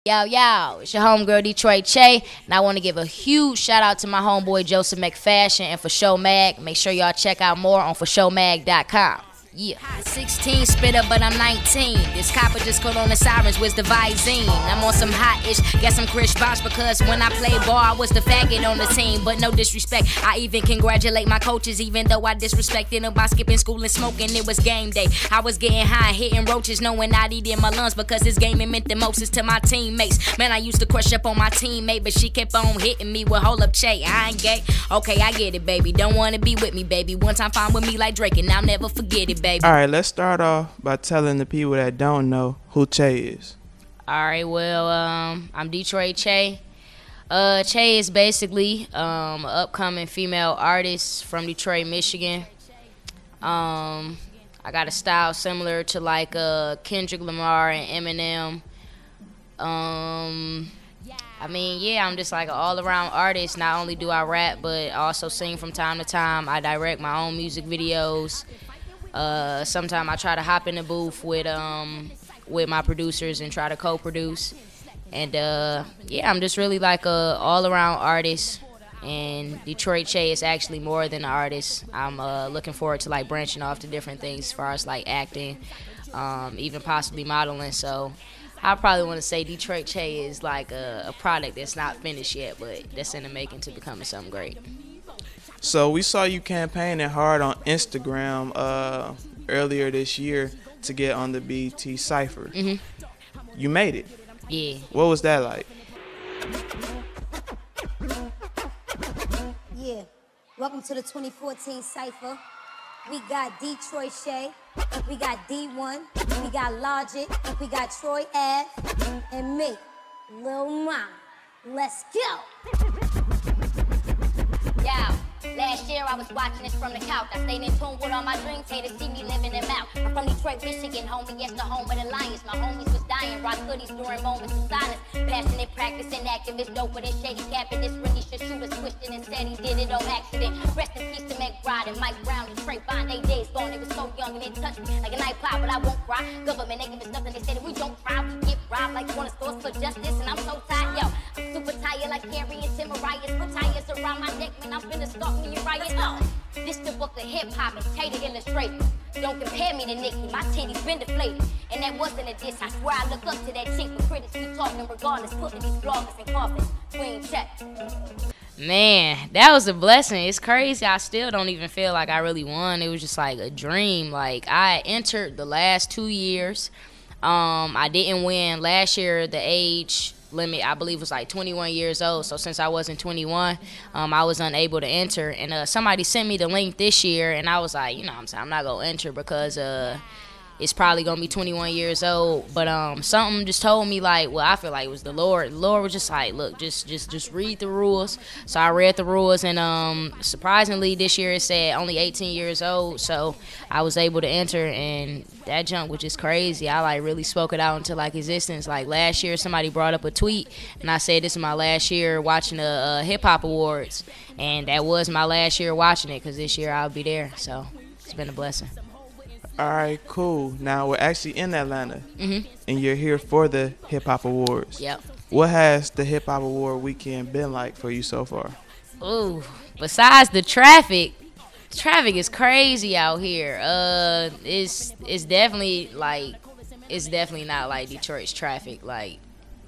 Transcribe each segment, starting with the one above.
Yo, it's your homegirl Detroit Che, and I want to give a huge shout out to my homeboy Joseph McFashion and For Show Mag. Make sure y'all check out more on forshowmag.com. Yeah. 16 spitter, but I'm 19. This copper just called on the sirens, where's the Visine? I'm on some hot-ish, guess I'm Chris Bosh, because when I played ball, I was the faggot on the team. But no disrespect, I even congratulate my coaches, even though I disrespected them by skipping school and smoking. It was game day. I was getting high, hitting roaches, knowing I'd eat in my lungs, because this game it meant the most is to my teammates. Man, I used to crush up on my teammate, but she kept on hitting me with hold up, Che, I ain't gay. Okay, I get it, baby. Don't wanna be with me, baby. One time fine with me like Drake, and I'll never forget it, baby. All right, let's start off by telling the people that don't know who Che is. All right, well, I'm Detroit Che. Che is basically an upcoming female artist from Detroit, Michigan. I got a style similar to like Kendrick Lamar and Eminem. I mean, yeah, I'm just like an all-around artist. Not only do I rap, but I also sing from time to time. I direct my own music videos. Sometimes I try to hop in the booth with my producers and try to co-produce. And yeah, I'm just really like a all-around artist. And Detroit Che is actually more than an artist. I'm looking forward to like branching off to different things as far as like acting, even possibly modeling. So I probably want to say Detroit Che is like a product that's not finished yet, but that's in the making to becoming something great. So we saw you campaigning hard on Instagram earlier this year to get on the BET Cypher. Mm-hmm. You made it. Yeah. What was that like? Yeah. Welcome to the 2014 Cypher. We got Detroit Che, we got D1, we got Logic, we got Troy Ave, and me, Lil Mama. Let's go. Yeah. Last year I was watching this from the couch. I stayed in tune with all my dreams, haters see me living them out. I'm from Detroit, Michigan, homie, yes, the home of the Lions. My homies was dying, rock hoodies during moments of silence. Passionate, practicing, activists, doper than shady capping. This really should shoot a switched it and said he did it on accident. Rest in peace to McBride and Mike Brown and Trey Bond. They days gone, they was so young and didn't touch me like an iPod, but I won't cry. Government, they give us nothing, they say that we don't cry. We get robbed like corner stores for justice, and I'm so tired, yo. I'm super tired like carrying Tim Mariah's. Put tires around my neck, man, I'm finna stalk me and riot. This the book of hip-hop and Tater illustrated. Don't compare me to Nicki, my titties been deflated. And that wasn't a diss, I swear I look up to that chick. But critics keep talking regardless, putting these bloggers in coffins. Queen check. Man, that was a blessing. It's crazy. I still don't even feel like I really won. It was just like a dream. Like, I entered the last 2 years. I didn't win. Last year, the age limit, I believe, was like 21 years old. So since I wasn't 21, I was unable to enter. And somebody sent me the link this year, and I was like, you know what I'm saying, I'm not going to enter because it's probably going to be 21 years old. But something just told me, like, well, I feel like it was the Lord. The Lord was just like, look, just read the rules. So I read the rules, and surprisingly, this year it said only 18 years old. So I was able to enter, and that jump was just crazy. I, like, really spoke it out into, like, existence. Like, last year, somebody brought up a tweet, and I said this is my last year watching the hip-hop awards. And that was my last year watching it because this year I'll be there. So it's been a blessing. All right, cool. Now we're actually in Atlanta, Mm-hmm. and you're here for the Hip Hop Awards. Yep. What has the Hip Hop Award weekend been like for you so far? Ooh, besides the traffic is crazy out here. It's definitely not like Detroit's traffic. Like,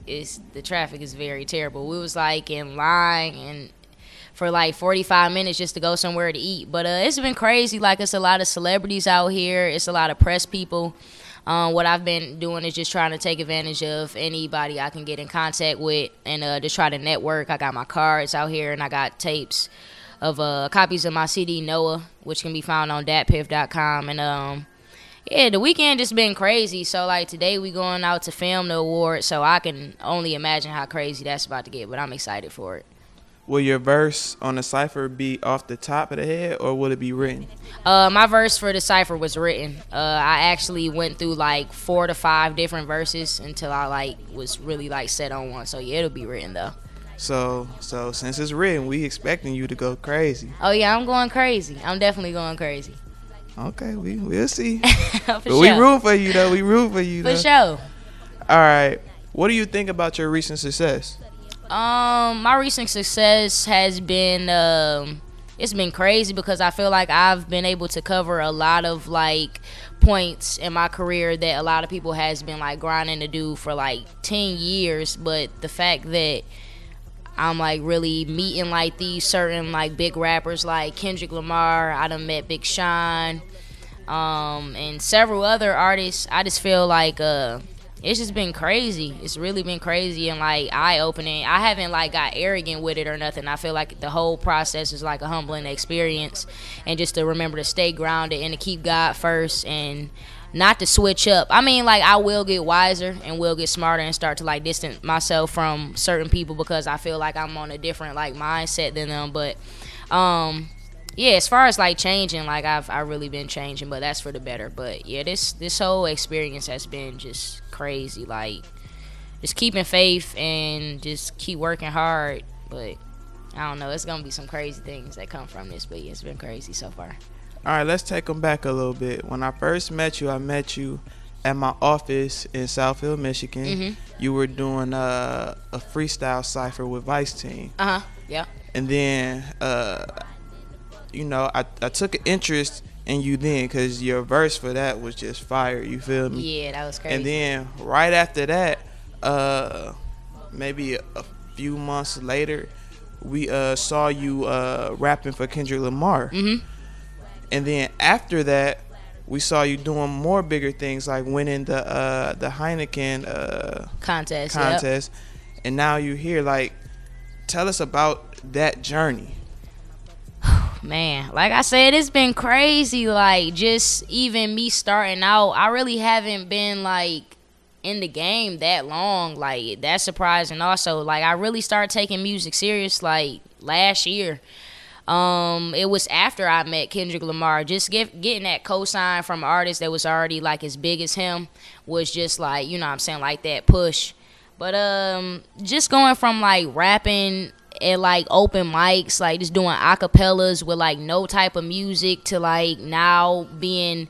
the traffic is very terrible. We was like in line and for like 45 minutes just to go somewhere to eat. But it's been crazy. Like, it's a lot of celebrities out here. It's a lot of press people. What I've been doing is just trying to take advantage of anybody I can get in contact with and just try to network. I got my cards out here, and I got tapes of copies of my CD, Noah, which can be found on datpiff.com. And yeah, the weekend just been crazy. So, like, today we going out to film the award, so I can only imagine how crazy that's about to get, but I'm excited for it. Will your verse on the cypher be off the top of the head, or will it be written? My verse for the cypher was written. I actually went through like 4 to 5 different verses until I like was really like set on one. So yeah, it'll be written though. So since it's written, we expecting you to go crazy. Oh yeah, I'm going crazy. I'm definitely going crazy. Okay, we'll see. For But sure. we root for you though. We root for you though. For sure. All right. What do you think about your recent success? My recent success has been it's been crazy because I feel like I've been able to cover a lot of like points in my career that a lot of people has been like grinding to do for like 10 years. But the fact that I'm like really meeting like these certain like big rappers like Kendrick Lamar, I done met Big Sean, and several other artists. I just feel like it's just been crazy. It's really been crazy and like eye opening. I haven't like got arrogant with it or nothing. I feel like the whole process is like a humbling experience, and just to remember to stay grounded and to keep God first and not to switch up. I mean, like, I will get wiser and will get smarter and start to like distance myself from certain people because I feel like I'm on a different like mindset than them. But yeah, as far as like changing, like I really been changing, but that's for the better. But yeah, this whole experience has been just crazy. Like, just keeping faith and just keep working hard. But I don't know, it's gonna be some crazy things that come from this. But yeah, it's been crazy so far. All right, let's take them back a little bit. When I first met you at my office in Southfield, Michigan. Mm-hmm. You were doing a freestyle cipher with Vice Team. Yeah. And then, you know, I took an interest in you then because your verse for that was just fire. You feel me? Yeah, that was crazy. And then right after that, maybe a few months later, we saw you rapping for Kendrick Lamar. Mm-hmm. And then after that, we saw you doing more bigger things like winning the Heineken contest. Yep. And now you're here. Like, tell us about that journey. Man, like I said, it's been crazy. Like, just even me starting out, I really haven't been like in the game that long. Like, that's surprising. Also, like, I really started taking music serious like last year. It was after I met Kendrick Lamar. Just getting that cosign from an artist that was already like as big as him was just like, you know what I'm saying, like that push. But just going from like rapping at like open mics, like just doing acapellas with like no type of music to like now being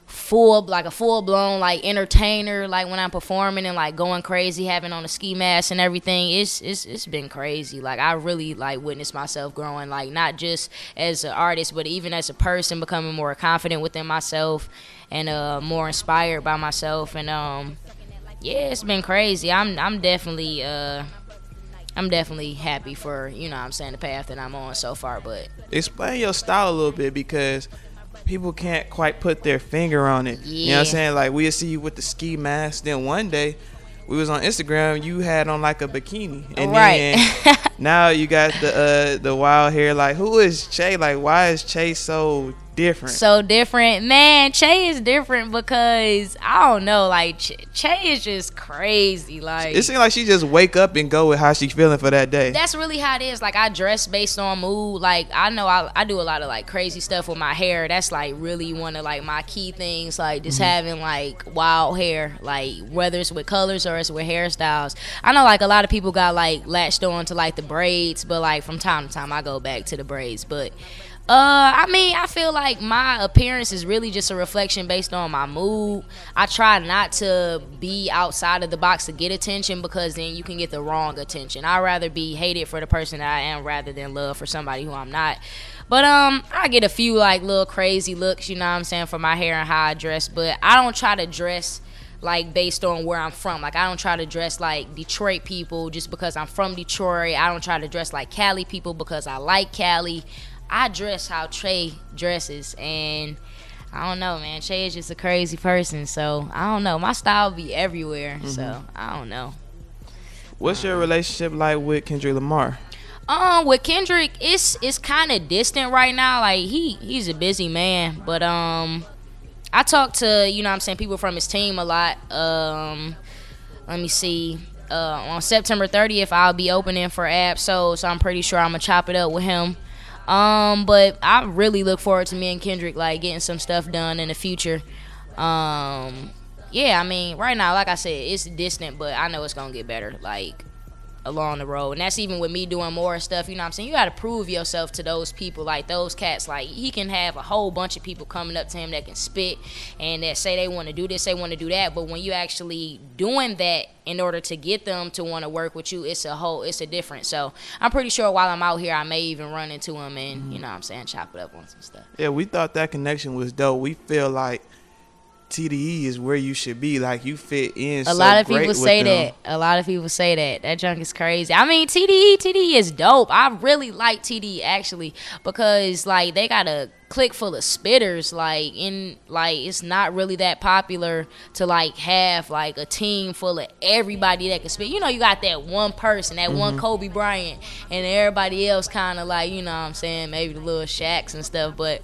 full blown like entertainer, like when I'm performing and like going crazy, having on a ski mask and everything. It's been crazy. Like, I really like witnessed myself growing, like not just as an artist but even as a person, becoming more confident within myself and more inspired by myself. And yeah, it's been crazy. I'm definitely happy for, you know what I'm saying, the path that I'm on so far. But explain your style a little bit because people can't quite put their finger on it. Yeah. You know what I'm saying? Like, we'll see you with the ski mask. Then one day, we was on Instagram, you had on like a bikini. And right. Then now you got the wild hair. Like, who is Che? Like, why is Che so different? So different. Man, Che is different because, I don't know, like, Che is just crazy. Like, it seems like she just wake up and go with how she feeling for that day. That's really how it is. Like, I dress based on mood. Like, I know I do a lot of like crazy stuff with my hair. That's like really one of like my key things. Like, just having like wild hair, like whether it's with colors or it's with hairstyles. I know like a lot of people got like latched on to like the braids, but like from time to time I go back to the braids. But I mean, I feel like my appearance is really just a reflection based on my mood. I try not to be outside of the box to get attention because then you can get the wrong attention. I'd rather be hated for the person that I am rather than loved for somebody who I'm not. But I get a few like little crazy looks, you know what I'm saying, for my hair and how I dress. But I don't try to dress like based on where I'm from. Like, I don't try to dress like Detroit people just because I'm from Detroit. I don't try to dress like Cali people because I like Cali. I dress how Che dresses, and I don't know, man. Che is just a crazy person, so I don't know. My style be everywhere, so I don't know. What's your relationship like with Kendrick Lamar? With Kendrick, it's kind of distant right now. Like, he's a busy man, but I talk to, you know what I'm saying, people from his team a lot. Let me see. On September 30th, I'll be opening for Ab-Soul, so I'm pretty sure I'm gonna chop it up with him. But I really look forward to me and Kendrick like getting some stuff done in the future. Yeah, I mean, right now, like I said, it's distant, but I know it's gonna get better. Like, along the road. And that's even with me doing more stuff, you know what I'm saying? You got to prove yourself to those people, like those cats. Like, he can have a whole bunch of people coming up to him that can spit and that say they want to do this, they want to do that, but when you actually doing that in order to get them to want to work with you, it's a difference. So I'm pretty sure while I'm out here, I may even run into him and, you know what I'm saying, chop it up on some stuff. Yeah, we thought that connection was dope. We feel like TDE is where you should be. Like, you fit in. A lot of people say that. A lot of people say that. That junk is crazy. I mean, TDE is dope. I really like TDE actually, because like they got a clique full of spitters. Like, it's not really that popular to like have like a team full of everybody that can spit. You know, you got that one person, that one Kobe Bryant, and everybody else kind of like, you know what I'm saying, maybe the little Shaqs and stuff, but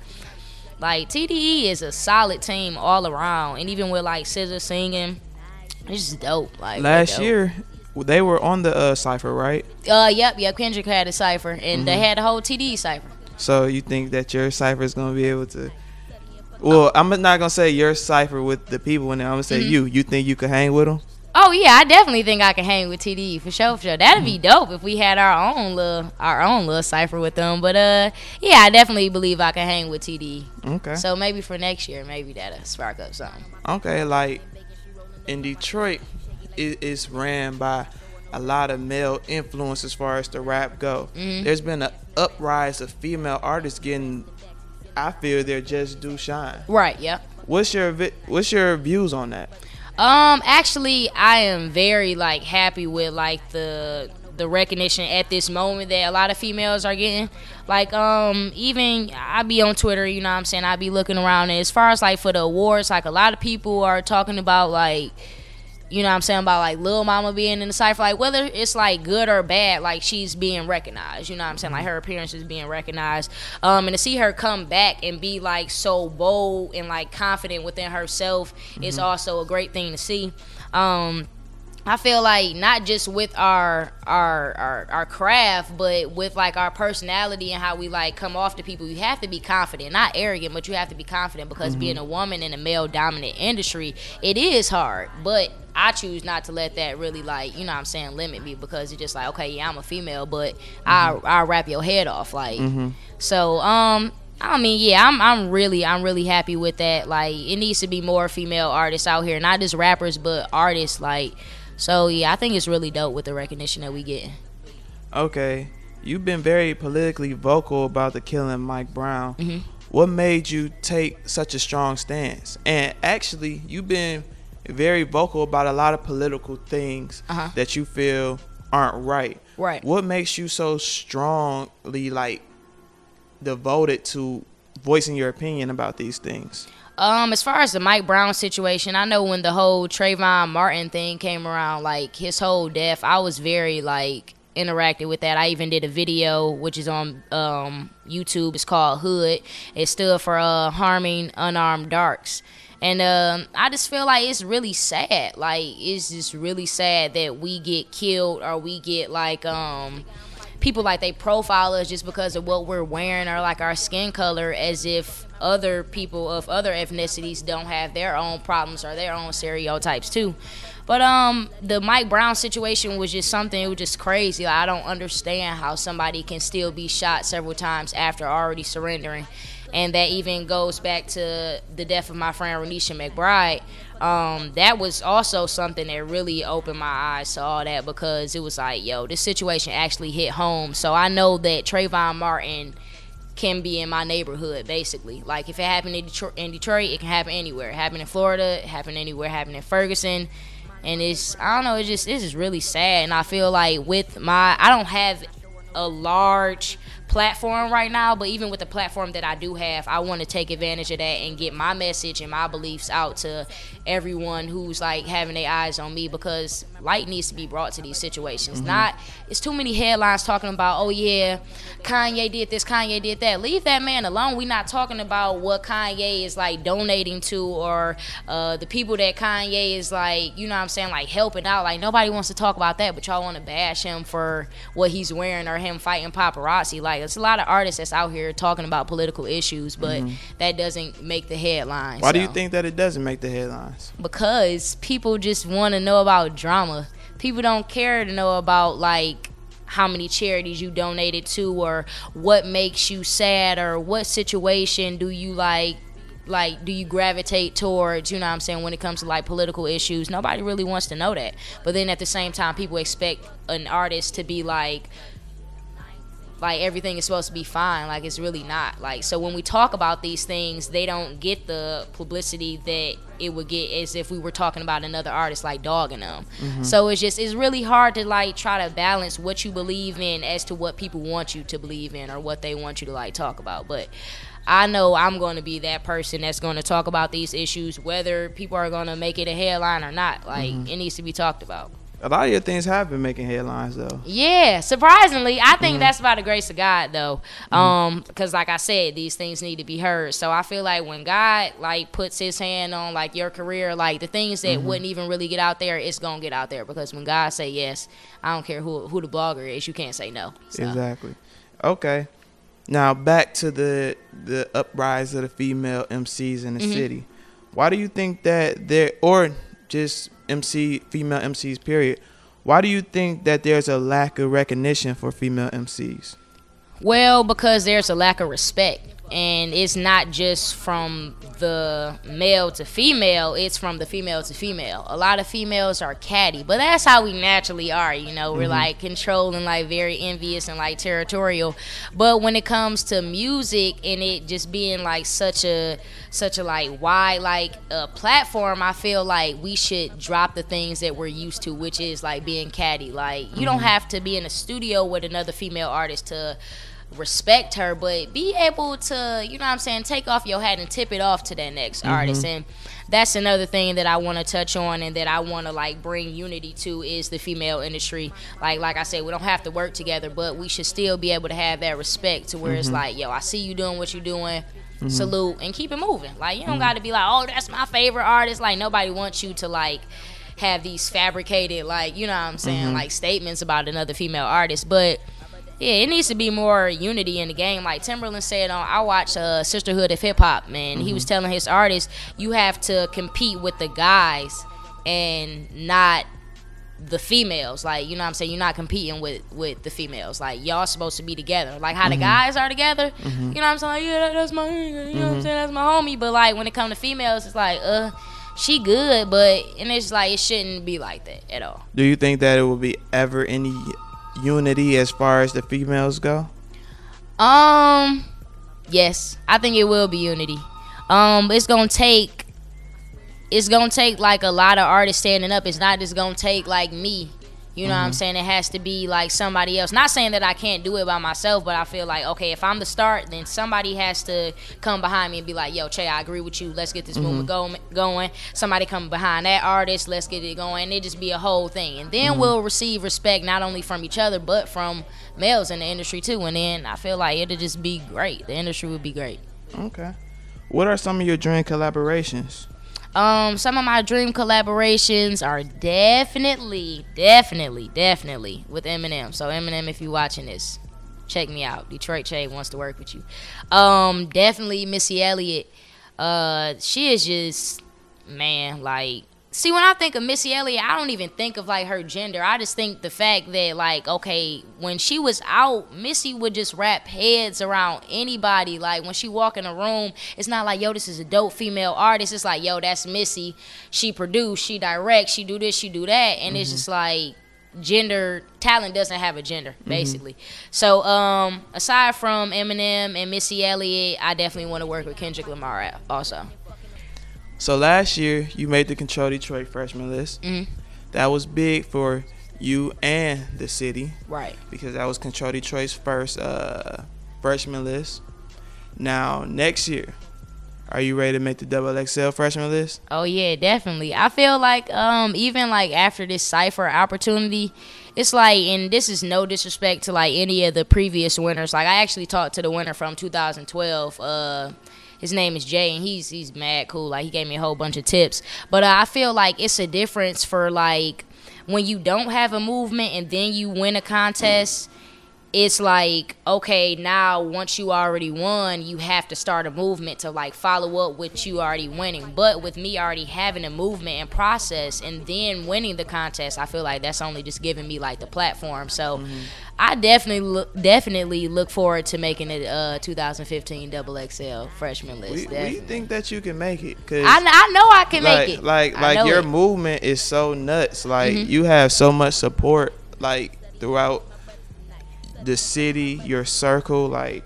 like, TDE is a solid team all around. And even with, like, SZA singing, it's just dope. Like, last year, they were on the Cypher, right? Yep. Kendrick had a Cypher, and they had the whole TDE Cypher. So you think that your Cypher is going to be able to... Well, I'm not going to say your Cypher with the people in there. I'm going to say you. You think you could hang with them? Oh, yeah, I definitely think I can hang with TDE, for sure. That'd be dope if we had our own little Cypher with them. But, yeah, I definitely believe I can hang with TDE. Okay. So maybe for next year, maybe that'll spark up something. Okay, like, in Detroit, it's ran by a lot of male influence as far as the rap go. There's been an uprise of female artists getting, I feel, their just due shine. Right, yep. What's your views on that? Actually, I am very like happy with like the recognition at this moment that a lot of females are getting. Like, even I be on Twitter, you know what I'm saying, I be looking around, and as far as like for the awards, like a lot of people are talking about like, you know what I'm saying, about like Lil Mama being in the Cypher, like whether it's like good or bad, like she's being recognized, you know what I'm saying, like her appearance is being recognized, and to see her come back and be like so bold and like confident within herself is also a great thing to see. I feel like not just with our craft, but with like our personality and how we like come off to people, you have to be confident, not arrogant, but you have to be confident, because being a woman in a male dominant industry, it is hard. But I choose not to let that really like, you know what I'm saying, limit me, because it's just like, okay, yeah, I'm a female, but I'll rap your head off, like. So I mean, yeah, I'm really happy with that. Like, it needs to be more female artists out here, not just rappers, but artists, like. So, yeah, I think it's really dope with the recognition that we get. Okay. You've been very politically vocal about the killing of Mike Brown. What made you take such a strong stance? And actually, you've been very vocal about a lot of political things that you feel aren't right. Right. What makes you so strongly, like, devoted to voicing your opinion about these things? As far as the Mike Brown situation, I know when the whole Trayvon Martin thing came around, like his whole death, I was very like interacted with that. I even did a video which is on YouTube. It's called Hood. It stood for harming unarmed darks. And I just feel like it's really sad. Like, it's just really sad that we get killed, or we get like people like they profile us just because of what we're wearing or like our skin color, as if other people of other ethnicities don't have their own problems or their own stereotypes too. But the Mike Brown situation was just something, it was just crazy. Like, I don't understand how somebody can still be shot several times after already surrendering. And that even goes back to the death of my friend Renisha McBride. That was also something that really opened my eyes to all that, because it was like, yo, this situation actually hit home. So I know that Trayvon Martin can be in my neighborhood, basically. Like, if it happened in Detroit, it can happen anywhere. It happened in Florida, it happened anywhere, it happened in Ferguson. And it's, I don't know, it's just really sad. And I feel like with I don't have a large platform right now, but even with the platform that I do have, I want to take advantage of that and get my message and my beliefs out to everyone who's like having their eyes on me, because light needs to be brought to these situations. It's too many headlines talking about, oh yeah, Kanye did this, Kanye did that. Leave that man alone. We're not talking about what Kanye is like donating to, or the people that Kanye is like, you know what I'm saying, like helping out. Like, nobody wants to talk about that, but y'all want to bash him for what he's wearing or him fighting paparazzi. Like, there's a lot of artists that's out here talking about political issues, but that doesn't make the headlines. Why do you think that it doesn't make the headlines? Because people just want to know about drama. People don't care to know about like how many charities you donated to, or what makes you sad, or what situation do you like do you gravitate towards, you know what I'm saying, when it comes to like political issues. Nobody really wants to know that. But then at the same time, people expect an artist to be like everything is supposed to be fine. Like, it's really not. Like, so when we talk about these things, they don't get the publicity that it would get as if we were talking about another artist, like dogging them. So it's really hard to like try to balance what you believe in as to what people want you to believe in, or what they want you to like talk about. But I know I'm going to be that person that's going to talk about these issues, whether people are going to make it a headline or not. Like, it needs to be talked about. A lot of your things have been making headlines, though. Yeah, surprisingly. I think that's by the grace of God, though. Because like I said, these things need to be heard. So I feel like when God, like, puts his hand on, like, your career, like, the things that wouldn't even really get out there, it's going to get out there. Because when God say yes, I don't care who the blogger is, you can't say no. So. Exactly. Okay. Now, back to the uprise of the female MCs in the city. Why do you think that there, or just female MCs, period, why do you think that there's a lack of recognition for female MCs? Well, because there's a lack of respect. And it's not just from the male to female, it's from the female to female. A lot of females are catty, but that's how we naturally are, you know. We're like controlling, like very envious and like territorial. But when it comes to music and it just being like such a like wide like platform, I feel like we should drop the things that we're used to, which is like being catty. Like, you don't have to be in a studio with another female artist to respect her, but be able to, you know what I'm saying, take off your hat and tip it off to that next artist. And that's another thing that I want to touch on, and that I want to like bring unity to, is the female industry. Like I said, we don't have to work together, but we should still be able to have that respect to where it's like, yo, I see you doing what you're doing, salute, and keep it moving. Like, you don't got to be like, oh, that's my favorite artist. Like, nobody wants you to like have these fabricated, like, you know what I'm saying, like statements about another female artist. But yeah, it needs to be more unity in the game. Like Timberland said on, I watched Sisterhood of Hip Hop, man. He was telling his artists, you have to compete with the guys and not the females. Like, you know what I'm saying, you're not competing with the females. Like, y'all supposed to be together. Like how the guys are together, you know what I'm saying, like, yeah, that's my, you know what I'm saying, that's my homie. But like when it comes to females, it's like, she good, but, and it's like, it shouldn't be like that at all. Do you think that it will be ever any unity as far as the females go? Yes, I think it will be unity. It's gonna take like a lot of artists standing up. It's not just gonna take like me, you know what I'm saying. It has to be like somebody else. Not saying that I can't do it by myself, but I feel like, okay, if I'm the start, then somebody has to come behind me and be like, yo, Che, I agree with you, let's get this movement going. Somebody come behind that artist, let's get it going. It just be a whole thing, and then we'll receive respect not only from each other but from males in the industry too. And then I feel like it'll just be great. The industry would be great. Okay. What are some of your dream collaborations? Some of my dream collaborations are definitely with Eminem. So Eminem, if you're watching this, check me out. Detroit Che wants to work with you. Definitely Missy Elliott. She is just, man, like, see, when I think of Missy Elliott, I don't even think of like her gender. I just think the fact that, like, okay, when she was out, Missy would just wrap heads around anybody. Like, when she walk in a room, it's not like, yo, this is a dope female artist. It's like, yo, that's Missy. She produce, she direct, she do this, she do that. And it's just like, talent doesn't have a gender, basically. So aside from Eminem and Missy Elliott, I definitely want to work with Kendrick Lamar also. So last year, you made the Control Detroit freshman list. That was big for you and the city. Right. Because that was Control Detroit's first freshman list. Now, next year, are you ready to make the XXL freshman list? Oh, yeah, definitely. I feel like even like after this Cypher opportunity, it's like, and this is no disrespect to like any of the previous winners. Like, I actually talked to the winner from 2012. His name is Jay, and he's mad cool. Like, he gave me a whole bunch of tips. But I feel like it's a difference for, like, when you don't have a movement and then you win a contest, it's like, okay, now once you already won, you have to start a movement to like follow up with you already winning. But with me already having a movement and process and then winning the contest, I feel like that's only just giving me like the platform. So I definitely look forward to making it 2015 XXL freshman list. We think that you can make it. Cause I know I can make it. Like your movement is so nuts. Like you have so much support like throughout the city, your circle, like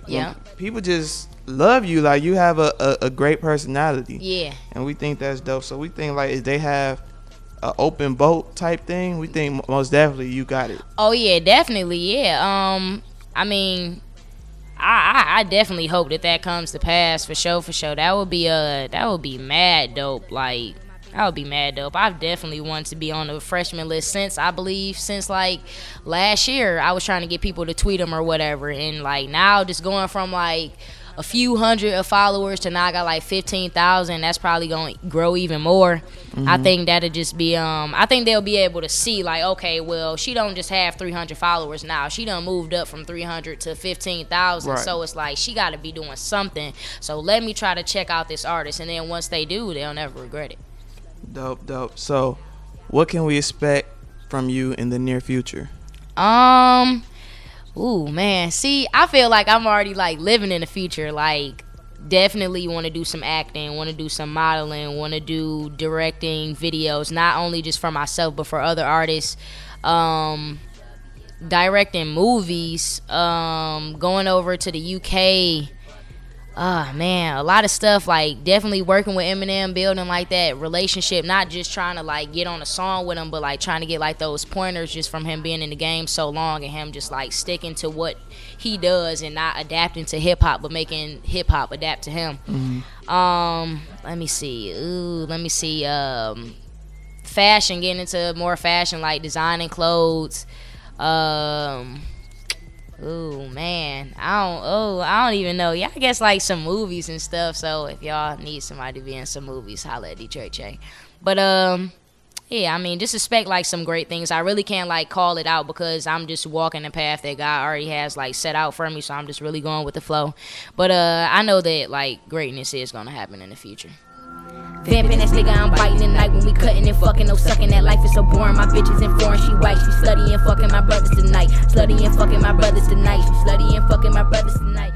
people just love you. Like you have a great personality. Yeah. And we think that's dope. So we think like if they have an open vote type thing, we think most definitely you got it. Oh yeah, definitely, yeah. I mean, I definitely hope that comes to pass for sure. That would be mad dope. Like that would be mad dope. I've definitely wanted to be on the freshman list since like last year. I was trying to get people to tweet them or whatever, and like now just going from like a few hundred of followers to now I got like 15,000. That's probably gonna grow even more. I think that'll just be I think they'll be able to see like, okay, well, she don't just have 300 followers now. She done moved up from 300 to 15,000. Right. So it's like she got to be doing something. So let me try to check out this artist, and then once they do, they'll never regret it. Dope. So, what can we expect from you in the near future? Ooh, man. See, I feel like I'm already like living in the future. Like, definitely want to do some acting, want to do some modeling, want to do directing videos, not only just for myself but for other artists. Directing movies, going over to the UK. Man, a lot of stuff, like definitely working with Eminem, building like that relationship, not just trying to like get on a song with him, but like trying to get like those pointers just from him being in the game so long and him just like sticking to what he does and not adapting to hip hop but making hip hop adapt to him. Let me see. Fashion, getting into more fashion, like designing clothes. Ooh, man, I don't even know. Yeah, I guess like some movies and stuff. So if y'all need somebody to be in some movies, holla at Detroit J. But yeah, I mean, just expect like some great things. I really can't like call it out because I'm just walking the path that God already has like set out for me. So I'm just really going with the flow. But I know that like greatness is gonna happen in the future. Vamping that nigga, I'm biting at night when we cutting and fucking. No sucking, that life is so boring. My bitch is in foreign, she white. She slutty and fucking my brothers tonight. Slutty and fucking my brothers tonight. She slutty and fucking my brothers tonight.